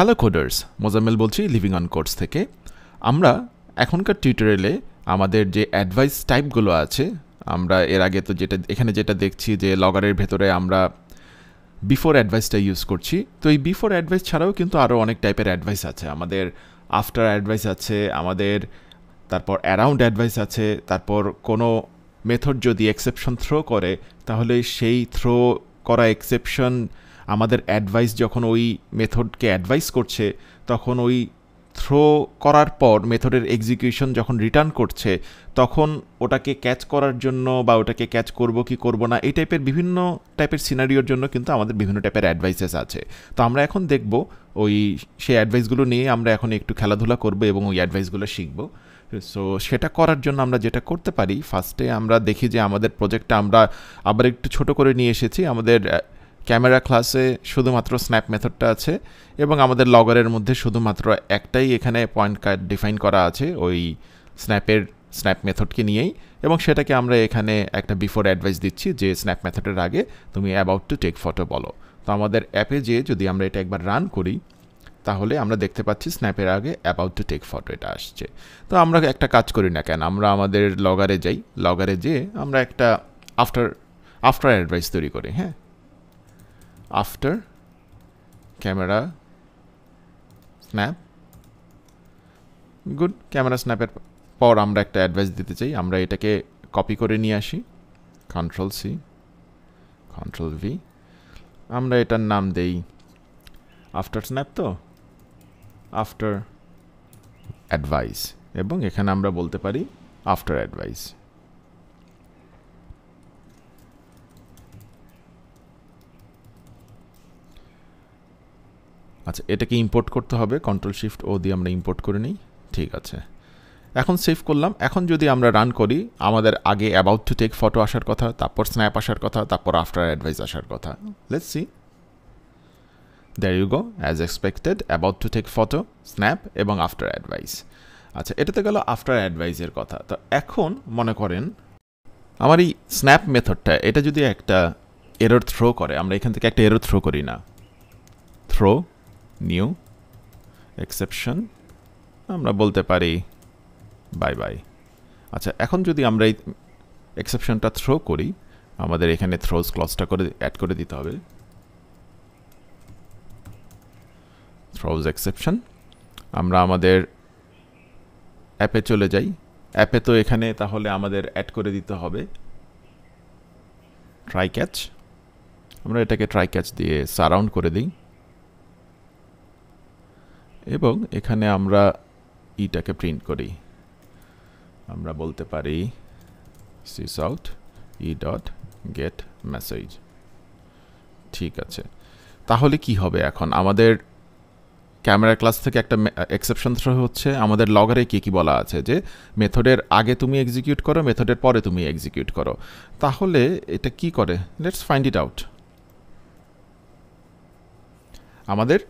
Hello coders, Mozammel বলছি living on codes থেকে। আমরা এখনকার টিউটোরিয়ালে আমাদের যে অ্যাডভাইস টাইপগুলো আছে, আমরা এর আগে তো এখানে যেটা দেখছি যে লগারের ভেতরে আমরা বিফোর অ্যাডভাইসটা ইউজ করছি। তো এই বিফোর অ্যাডভাইস ছাড়াও কিন্তু আরও অনেক টাইপের অ্যাডভাইস আছে। আমাদের আফটার অ্যাডভাইস আছে, আমাদের তারপর অ্যারাউন্ড অ্যাডভাইস আছে, তারপর কোনো মেথড যদি এক্সেপশন থ্রো করে তাহলে সেই থ্রো করা এক্সেপশন আমাদের অ্যাডভাইস যখন ওই মেথডকে অ্যাডভাইস করছে তখন ওই থ্রো করার পর মেথডের এক্সিকিউশন যখন রিটার্ন করছে তখন ওটাকে ক্যাচ করার জন্য বা ওটাকে ক্যাচ করব কি করব না এই টাইপের বিভিন্ন টাইপের সিনারিওর জন্য কিন্তু আমাদের বিভিন্ন টাইপের অ্যাডভাইসেস আছে। তো আমরা এখন দেখব ওই সেই অ্যাডভাইসগুলো নিয়ে আমরা এখন একটু খেলাধুলা করব এবং ওই অ্যাডভাইসগুলো শিখব। সো সেটা করার জন্য আমরা যেটা করতে পারি, ফার্স্টে আমরা দেখি যে আমাদের প্রজেক্টটা আমরা আবার একটু ছোট করে নিয়ে এসেছি। আমাদের ক্যামেরা ক্লাসে শুধুমাত্র স্ন্যাপ মেথডটা আছে এবং আমাদের লগরের মধ্যে শুধুমাত্র একটাই এখানে পয়েন্ট কার্ড ডিফাইন করা আছে ওই স্ন্যাপ মেথডকে নিয়েই, এবং সেটাকে আমরা এখানে একটা বিফোর অ্যাডভাইস দিচ্ছি যে স্ন্যাপ মেথডের আগে তুমি অ্যাবাউট টু টেক ফটো বলো। তো আমাদের অ্যাপে যেয়ে যদি আমরা এটা একবার রান করি তাহলে আমরা দেখতে পাচ্ছি স্ন্যাপের আগে অ্যাবাউট টু টেক ফটো এটা আসছে। তো আমরা একটা কাজ করি না কেন, আমরা আমাদের লগারে যাই, লগারে যেয়ে আমরা একটা আফটার অ্যাডভাইস তৈরি করি। হ্যাঁ, after camera snap, good. Camera স্ন্যাপের পর আমরা একটা অ্যাডভাইস দিতে চাই, আমরা এটাকে কপি করে নিয়ে আসি, কন্ট্রোল সি কন্ট্রোল ভি, আমরা এটার নাম দেই আফটার স্ন্যাপ, তো আফটার অ্যাডভাইস, এবং এখানে আমরা বলতে পারি আফটার অ্যাডভাইস। আচ্ছা, এটাকে ইম্পোর্ট করতে হবে, কন্ট্রোল শিফট ও দিয়ে আমরা ইম্পোর্ট করে নিই। ঠিক আছে, এখন সেভ করলাম। এখন যদি আমরা রান করি, আমাদের আগে অ্যাবাউট টু টেক ফটো আসার কথা, তারপর স্ন্যাপ আসার কথা, তারপর আফটার অ্যাডভাইস আসার কথা। Let's see, there you go, as expected about to take photo, snap এবং আফটার অ্যাডভাইস। আচ্ছা, এটাতে গেল আফটার অ্যাডভাইসের কথা। তো এখন মনে করেন আমার এই স্ন্যাপ মেথডটা এটা যদি একটা এরর থ্রো করে, আমরা এখান থেকে একটা এরর থ্রো করি না, থ্রো নিউ এক্সেপশন, আমরা বলতে পারি বাই বাই। আচ্ছা, এখন যদি আমরা এই এক্সেপশনটা থ্রো করি, আমাদের এখানে থ্রোজ ক্লজটা করে অ্যাড করে দিতে হবে, থ্রোজ এক্সেপশন। আমরা আমাদের অ্যাপে চলে যাই, অ্যাপে তো এখানে তাহলে আমাদের অ্যাড করে দিতে হবে ট্রাই ক্যাচ। আমরা এটাকে ট্রাই ক্যাচ দিয়ে সারাউন্ড করে দিই এবং এখানে আমরা ইটাকে প্রিন্ট করি, আমরা বলতে পারি sys out e dot get message. ঠিক আছে, তাহলে কি হবে, এখন আমাদের ক্যামেরা ক্লাস থেকে একটা এক্সেপশন থ্রো হচ্ছে। আমাদের লগারে কি বলা আছে যে মেথডের আগে তুমি এক্সিকিউট করো, মেথডের পরে তুমি এক্সিকিউট করো। তাহলে এটা কি করে, লেটস ফাইন্ড ইট আউট। আমাদের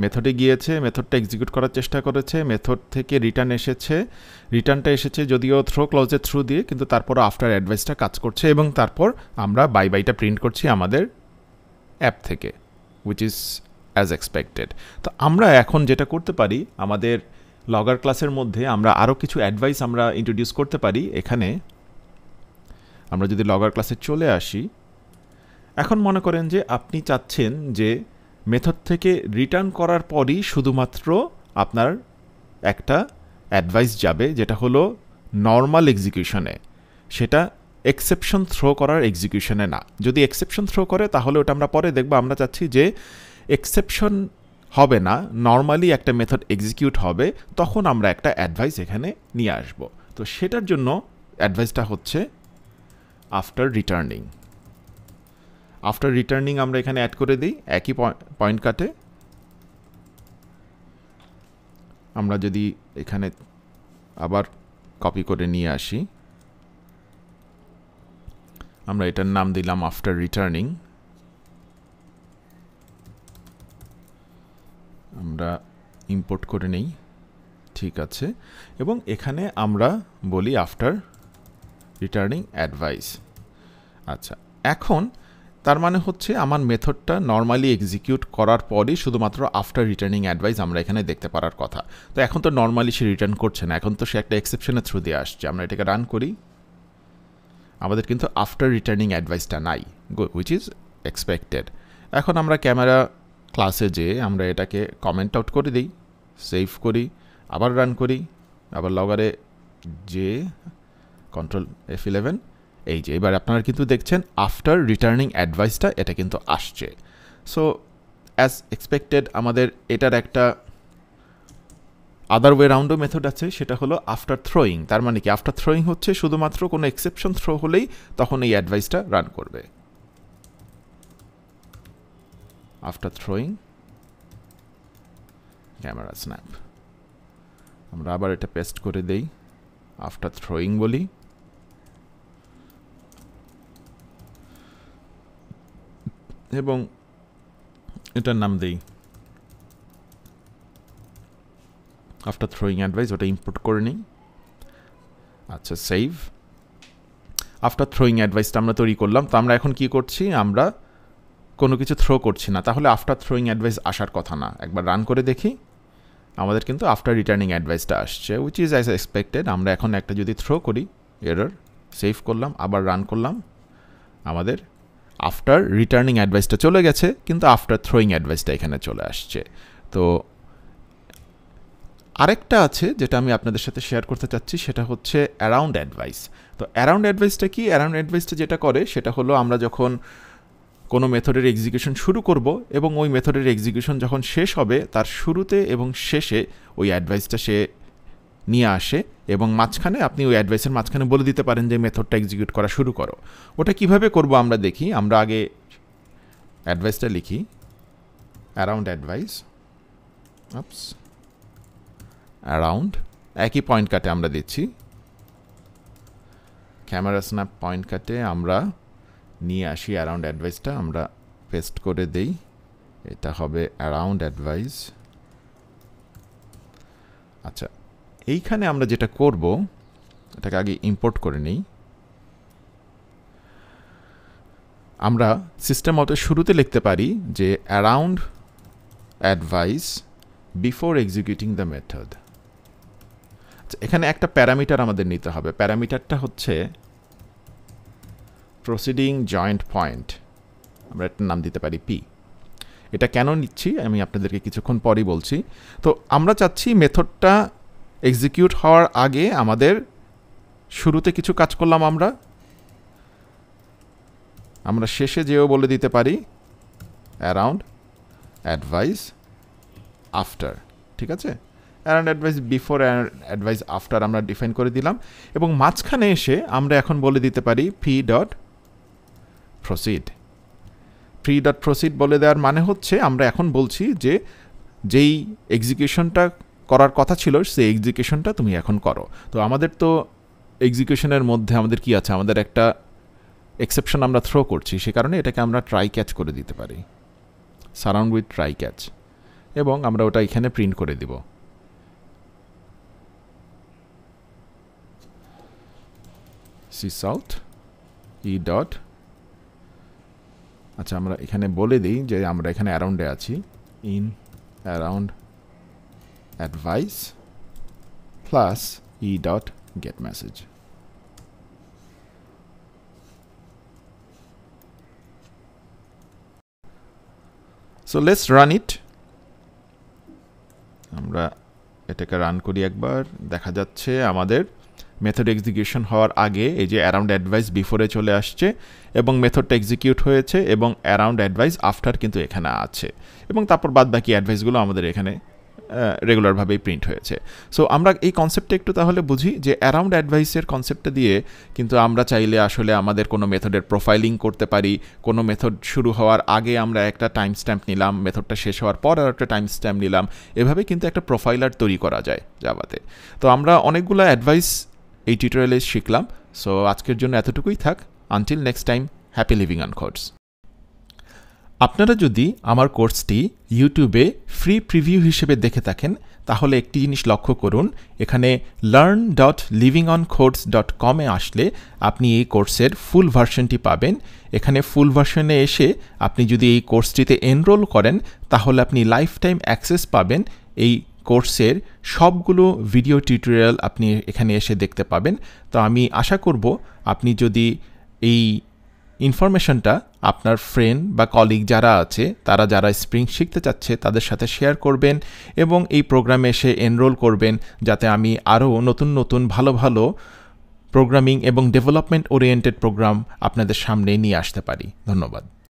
মেথডে গিয়েছে, মেথডটা এক্সিকিউট করার চেষ্টা করেছে, মেথড থেকে রিটার্ন এসেছে, রিটার্নটা এসেছে যদিও থ্রো ক্লজের থ্রু দিয়ে, কিন্তু তারপর আফটার অ্যাডভাইসটা কাজ করছে এবং তারপর আমরা বাই বাইটা প্রিন্ট করছি আমাদের অ্যাপ থেকে, উইচ ইজ অ্যাজ এক্সপেক্টেড। তো আমরা এখন যেটা করতে পারি, আমাদের লগার ক্লাসের মধ্যে আমরা আরও কিছু অ্যাডভাইস আমরা ইন্ট্রোডিউস করতে পারি। এখানে আমরা যদি লগর ক্লাসে চলে আসি, এখন মনে করেন যে আপনি চাচ্ছেন যে মেথড থেকে রিটার্ন করার পরই শুধুমাত্র আপনার একটা অ্যাডভাইস যাবে, যেটা হলো নর্মাল এক্সিকিউশনে, সেটা এক্সেপশন থ্রো করার এক্সিকিউশনে না। যদি এক্সেপশন থ্রো করে তাহলে ওটা আমরা পরে দেখব। আমরা চাচ্ছি যে এক্সেপশন হবে না, নর্মালি একটা মেথড এক্সিকিউট হবে, তখন আমরা একটা অ্যাডভাইস এখানে নিয়ে আসব। তো সেটার জন্য অ্যাডভাইসটা হচ্ছে আফটার রিটার্নিং। আফটার রিটার্নিং আমরা এখানে অ্যাড করে দিই একই পয়েন্ট কাটে। আমরা যদি এখানে আবার কপি করে নিয়ে আসি, আমরা এটার নাম দিলাম আফটার রিটার্নিং। আমরা ইম্পোর্ট করে নেই, ঠিক আছে, এবং এখানে আমরা বলি আফটার রিটার্নিং অ্যাডভাইস। আচ্ছা, এখন তার মানে হচ্ছে আমার মেথডটা নর্মালি এক্সিকিউট করার পরই শুধুমাত্র আফটার রিটার্নিং অ্যাডভাইস আমরা এখানে দেখতে পারার কথা। তো এখন তো নর্মালি সে রিটার্ন করছে না, এখন তো সে একটা এক্সেপশনের থ্রু দিয়ে আসছে। আমরা এটাকে রান করি, আমাদের কিন্তু আফটার রিটার্নিং অ্যাডভাইসটা নাই, হুইচ ইজ এক্সপেক্টেড। এখন আমরা ক্যামেরা ক্লাসে যেয়ে আমরা এটাকে কমেন্ট আউট করে দিই, সেভ করি, আবার রান করি, আবার লগারে যে কন্ট্রোল F11, এই যে এবার আপনারা কিন্তু দেখছেন আফটার রিটার্নিং অ্যাডভাইসটা এটা কিন্তু আসছে। সো অ্যাজ এক্সপেক্টেড আমাদের এটার একটা আদার ওয়ে রাউন্ডও মেথড আছে, সেটা হলো আফটার থ্রোয়িং। তার মানে কি, আফটার থ্রোয়িং হচ্ছে শুধুমাত্র কোনো এক্সেপশন থ্রো হলেই তখন এই অ্যাডভাইসটা রান করবে। আফটার থ্রোয়িং ক্যামেরা স্ন্যাপ, আমরা আবার এটা পেস্ট করে দেই, আফটার থ্রোয়িং বলি, এবং এটার নাম দেই আফটার থ্রোয়িং অ্যাডভাইস, ওটা ইম্পোর্ট করে নিই। আচ্ছা, সেভ। আফটার থ্রোয়িং অ্যাডভাইসটা আমরা তৈরি করলাম। তো আমরা এখন কি করছি, আমরা কোনো কিছু থ্রো করছি না, তাহলে আফটার থ্রোয়িং অ্যাডভাইস আসার কথা না। একবার রান করে দেখি, আমাদের কিন্তু আফটার রিটার্নিং অ্যাডভাইসটা আসছে, উইচ ইজ অ্যাজ এক্সপেক্টেড। আমরা এখন একটা যদি থ্রো করি, এরর, সেভ করলাম, আবার রান করলাম, আমাদের আফটার রিটার্নিং অ্যাডভাইসটা চলে গেছে, কিন্তু আফটার থ্রোয়িং অ্যাডভাইসটা এখানে চলে আসছে। তো আরেকটা আছে যেটা আমি আপনাদের সাথে শেয়ার করতে চাচ্ছি, সেটা হচ্ছে অ্যারাউন্ড অ্যাডভাইস। তো অ্যারাউন্ড অ্যাডভাইসটা কি? অ্যারাউন্ড অ্যাডভাইসটা যেটা করে সেটা হলো, আমরা যখন কোনো মেথডের এক্সিকিউশন শুরু করব এবং ওই মেথডের এক্সিকিউশন যখন শেষ হবে, তার শুরুতে এবং শেষে ওই অ্যাডভাইসটা সে নিয়ে আসে, এবং মাঝখানে আপনি ওই অ্যাডভাইসের মাঝখানে বলে দিতে পারেন যে মেথডটা এক্সিকিউট করা শুরু করো। ওটা কিভাবে করব আমরা দেখি। আমরা আগে অ্যাডভাইসটা লিখি, অ্যারাউন্ড অ্যাডভাইস, অ্যারাউন্ড, একই পয়েন্ট কাটে আমরা দিচ্ছি, ক্যামেরা স্ন্যাপ পয়েন্ট কাটে আমরা নিয়ে আসি অ্যারাউন্ড অ্যাডভাইসটা, আমরা পেস্ট করে দেই, এটা হবে অ্যারাউন্ড অ্যাডভাইস। আচ্ছা, এইখানে আমরা যেটা করব, এটাকে আগে ইম্পোর্ট করে নিই। আমরা সিস্টেম আউটের শুরুতে লিখতে পারি যে around advice before executing the method. এখানে একটা প্যারামিটার আমাদের নিতে হবে, প্যারামিটারটা হচ্ছে প্রসিডিং জয়েন্ট পয়েন্ট, আমরা একটা নাম দিতে পারি পি। এটা কেন নিচ্ছি আমি আপনাদেরকে কিছুক্ষণ পরই বলছি। তো আমরা চাচ্ছি মেথডটা এক্সিকিউট হওয়ার আগে আমাদের শুরুতে কিছু কাজ করলাম, আমরা শেষে যেও বলে দিতে পারি অ্যারাউন্ড অ্যাডভাইস আফটার, ঠিক আছে? Around advice before, advice after আমরা ডিফাইন করে দিলাম, এবং মাঝখানে এসে আমরা এখন বলে দিতে পারি P dot proceed. P dot proceed বলে দেওয়ার মানে হচ্ছে আমরা এখন বলছি যে যেই এক্সিকিউশনটা করার কথা ছিল সেই এক্সিকিউশনটা তুমি এখন করো। তো আমাদের তো এক্সিকিউশনের মধ্যে আমাদের কি আছে, আমাদের একটা এক্সেপশন আমরা থ্রো করছি, সে কারণে এটাকে আমরা ট্রাই ক্যাচ করে দিতে পারি, সারাউন্ড উইথ ট্রাই ক্যাচ, এবং আমরা ওটা এখানে প্রিন্ট করে দিব। cout e ডট, আচ্ছা আমরা এখানে বলে দিই যে আমরা এখানে অ্যারাউন্ডে আছি, in around advice plus e dot get message. So let's run ইট। আমরা এটাকে রান করি একবার, দেখা যাচ্ছে আমাদের মেথড এক্সিকিউশন হওয়ার আগে এই যে অ্যারাউন্ড অ্যাডভাইস বিফোরে চলে আসছে, এবং মেথডটা এক্সিকিউট হয়েছে, এবং অ্যারাউন্ড অ্যাডভাইস আফটার কিন্তু এখানে আছে, এবং তারপর বাদ বাকি অ্যাডভাইসগুলো আমাদের এখানে রেগুলারভাবেই প্রিন্ট হয়েছে। সো আমরা এই কনসেপ্টটা একটু তাহলে বুঝি যে অ্যারাউন্ড অ্যাডভাইসের কনসেপ্টটা দিয়ে কিন্তু আমরা চাইলে আসলে আমাদের কোনো মেথডের প্রোফাইলিং করতে পারি। কোনো মেথড শুরু হওয়ার আগে আমরা একটা টাইম স্ট্যাম্প নিলাম, মেথডটা শেষ হওয়ার পর আর একটা টাইম স্ট্যাম্প নিলাম, এভাবে কিন্তু একটা প্রোফাইলার তৈরি করা যায় জাভাতে। তো আমরা অনেকগুলো অ্যাডভাইস এই টিউটোরিয়ালে শিখলাম। সো আজকের জন্য এতটুকুই থাক। Until next time, happy living on codes. আপনারা যদি আমার কোর্সটি ইউটিউবে ফ্রি প্রিভিউ হিসেবে দেখে থাকেন তাহলে একটি জিনিস লক্ষ্য করুন, এখানে learn.livingoncodes.com এ আসলে আপনি এই কোর্সের ফুল ভার্সনটি পাবেন। এখানে ফুল ভার্সনে এসে আপনি যদি এই কোর্সটিতে এনরোল করেন তাহলে আপনি লাইফ টাইম অ্যাক্সেস পাবেন এই কোর্সের সবগুলো ভিডিও টিউটোরিয়াল আপনি এখানে এসে দেখতে পাবেন। তো আমি আশা করব আপনি যদি এই ইনফরমেশনটা আপনার ফ্রেন্ড বা কলিগ যারা আছে তারা যারা স্প্রিং শিখতে চাচ্ছে তাদের সাথে শেয়ার করবেন এবং এই প্রোগ্রামে এসে এনরোল করবেন, যাতে আমি আরও নতুন নতুন ভালো ভালো প্রোগ্রামিং এবং ডেভেলপমেন্ট ওরিয়েন্টেড প্রোগ্রাম আপনাদের সামনে নিয়ে আসতে পারি। ধন্যবাদ।